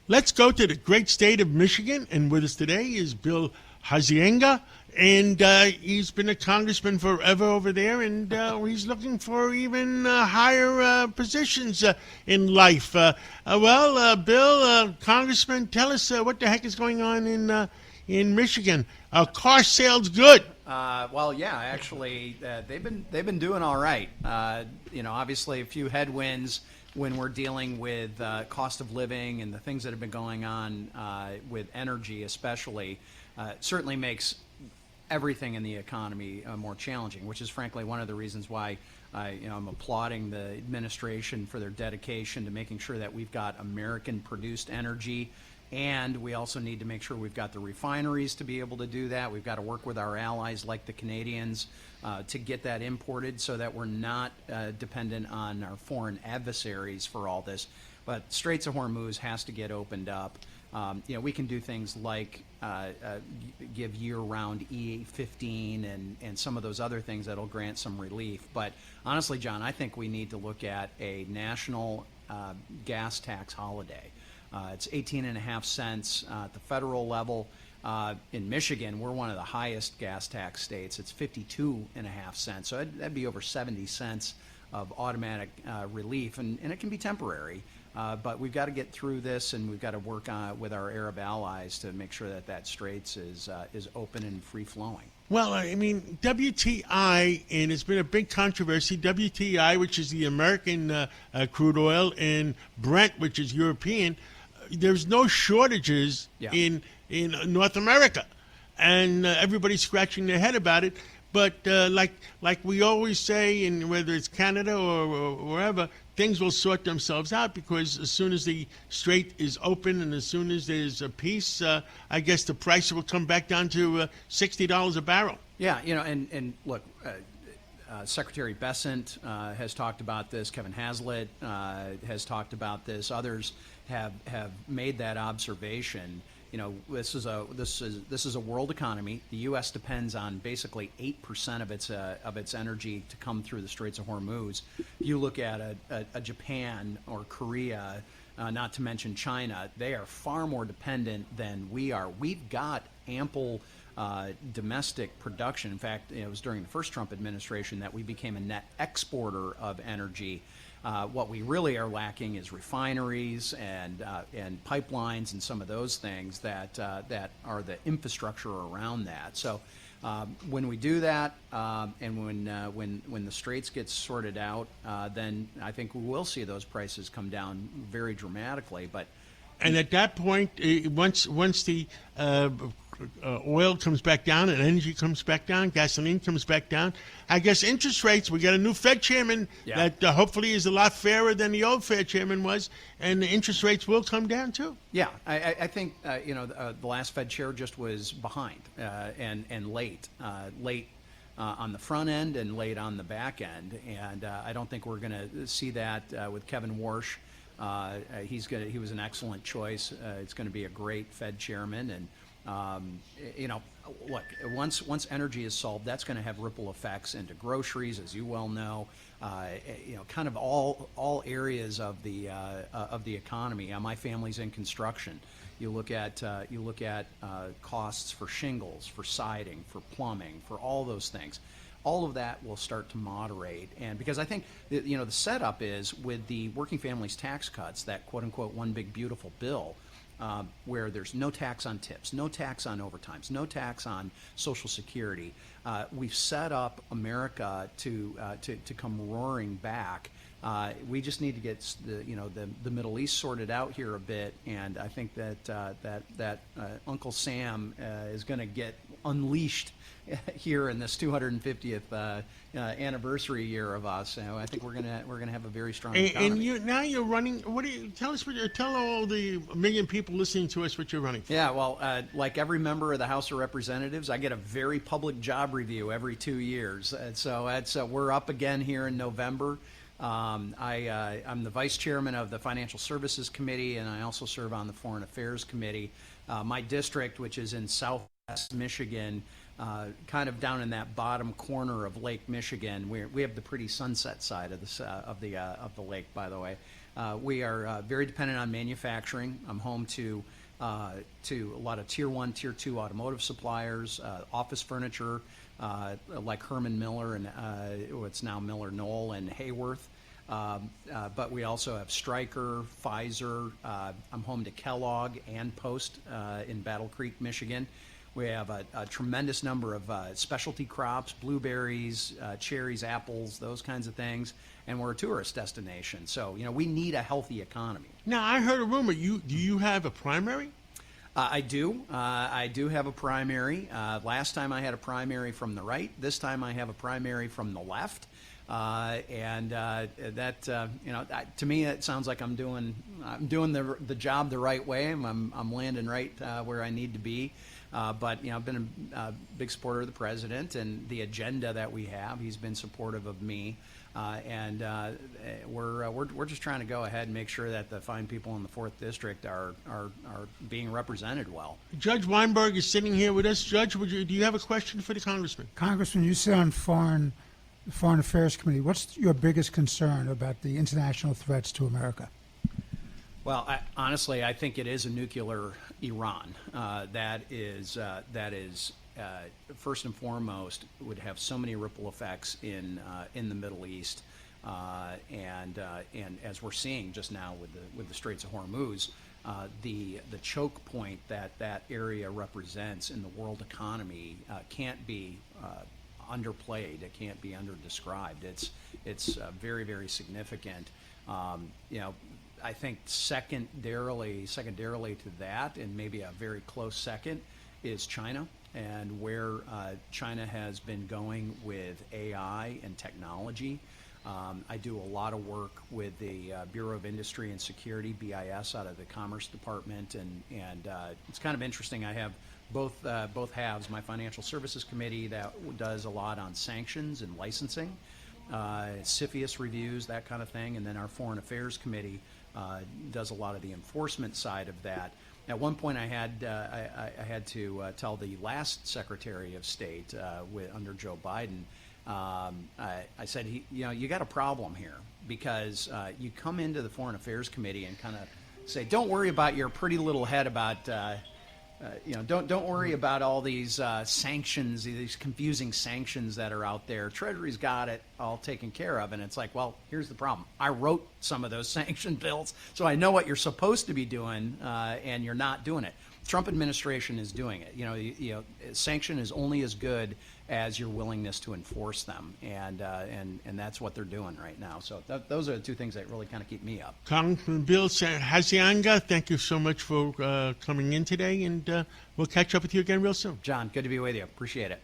Let's go to the great state of Michigan, and with us today is Bill Huizenga, and he's been a congressman forever over there, and he's looking for even higher positions in life. Bill, Congressman, tell us what the heck is going on in Michigan. Car sales good. Actually, they've been doing all right. Obviously a few headwinds when we're dealing with cost of living and the things that have been going on with energy, especially, certainly makes everything in the economy more challenging. Which is frankly one of the reasons why I'm applauding the administration for their dedication to making sure that we've got American-produced energy. And we also need to make sure we've got the refineries to be able to do that. We've got to work with our allies like the Canadians to get that imported so that we're not dependent on our foreign adversaries for all this. But Straits of Hormuz has to get opened up. We can do things like give year-round E15 and some of those other things that'll grant some relief. But honestly, John, I think we need to look at a national gas tax holiday. It's 18.5 cents at the federal level. In Michigan, we're one of the highest gas tax states. It's 52.5 cents. So that'd be over 70 cents of automatic relief, and it can be temporary. But we've got to get through this, and we've got to work with our Arab allies to make sure that Straits is open and free-flowing. Well, I mean, WTI, and it's been a big controversy, WTI, which is the American crude oil, and Brent, which is European, there's no shortages in North America, and everybody's scratching their head about it. But like we always say, and whether it's Canada or wherever, things will sort themselves out, because as soon as the strait is open and as soon as there's a peace, I guess the price will come back down to $60 a barrel. Yeah, and look, Secretary Bessent has talked about this. Kevin Hazlitt has talked about this. Others have made that observation. This is a world economy. The U.S. depends on basically 8% of its energy to come through the Straits of Hormuz. You look at a Japan or Korea, not to mention China, they are far more dependent than we are. We've got ample domestic production. In fact, it was during the first Trump administration that we became a net exporter of energy. What we really are lacking is refineries and pipelines and some of those things that are the infrastructure around that. So when we do that, and when the straits get sorted out, then I think we will see those prices come down very dramatically. And at that point, once the oil comes back down and energy comes back down, gasoline comes back down, I guess interest rates, we got a new Fed chairman that hopefully is a lot fairer than the old Fed chairman was, and the interest rates will come down too. Yeah, I think the last Fed chair just was behind and late on the front end and late on the back end, and I don't think we're going to see that with Kevin Warsh. He was an excellent choice. It's going to be a great Fed chairman, and look, once energy is solved, that's going to have ripple effects into groceries, as you well know. Kind of all areas of the economy. My family's in construction. You look at costs for shingles, for siding, for plumbing, for all those things. All of that will start to moderate, and because I think the setup is with the working families tax cuts, that quote unquote one big beautiful bill, where there's no tax on tips, no tax on overtimes, no tax on Social Security. We've set up America to come roaring back. We just need to get the Middle East sorted out here a bit, and I think that Uncle Sam is going to get unleashed here in this 250th anniversary year of us. So I think we're gonna have a very strong economy. And you're running. What do you tell us? Tell all the million people listening to us what you're running for. Yeah, well, like every member of the House of Representatives, I get a very public job review every 2 years, and so we're up again here in November. I'm the vice chairman of the Financial Services Committee, and I also serve on the Foreign Affairs Committee. My district, which is in Southwest Michigan, kind of down in that bottom corner of Lake Michigan, we have the pretty sunset side of the lake, by the way. We are very dependent on manufacturing. I'm home to a lot of Tier 1, Tier 2 automotive suppliers, office furniture, like Herman Miller and what's now Miller Knoll and Hayworth. But we also have Stryker, Pfizer. I'm home to Kellogg and Post in Battle Creek, Michigan. We have a tremendous number of specialty crops, blueberries, cherries, apples, those kinds of things. And we're a tourist destination. So, we need a healthy economy. Now, I heard a rumor. Do you have a primary? I do. I do have a primary. Last time I had a primary from the right. This time I have a primary from the left. To me, it sounds like I'm doing the job the right way. I'm landing right where I need to be. But I've been a big supporter of the president and the agenda that we have. He's been supportive of me, and we're just trying to go ahead and make sure that the fine people in the 4th District are being represented well. Judge Weinberg is sitting here with us. Judge, do you have a question for the congressman? Congressman, you sit on Foreign Affairs Committee. What's your biggest concern about the international threats to America? Well, honestly, I think it is a nuclear Iran. That is first and foremost would have so many ripple effects in the Middle East, and as we're seeing just now with the Straits of Hormuz, the choke point that area represents in the world economy can't be underplayed. It can't be underdescribed. It's very, very significant. I think secondarily to that, and maybe a very close second, is China, and where China has been going with AI and technology. I do a lot of work with the Bureau of Industry and Security, BIS, out of the Commerce Department, and it's kind of interesting. I have both halves. My Financial Services Committee that does a lot on sanctions and licensing, CFIUS reviews, that kind of thing, and then our Foreign Affairs Committee does a lot of the enforcement side of that. At one point, I had to tell the last Secretary of State under Joe Biden. I said, you got a problem here, because you come into the Foreign Affairs Committee and kind of say, don't worry about your pretty little head about. Don't worry about all these sanctions, these confusing sanctions that are out there. Treasury's got it all taken care of, and it's like, well, here's the problem. I wrote some of those sanction bills, so I know what you're supposed to be doing, and you're not doing it. Trump administration is doing it. Sanction is only as good as your willingness to enforce them, and that's what they're doing right now. So those are the two things that really kind of keep me up. Congressman Bill Huizenga, thank you so much for coming in today, and we'll catch up with you again real soon. John, good to be with you. Appreciate it.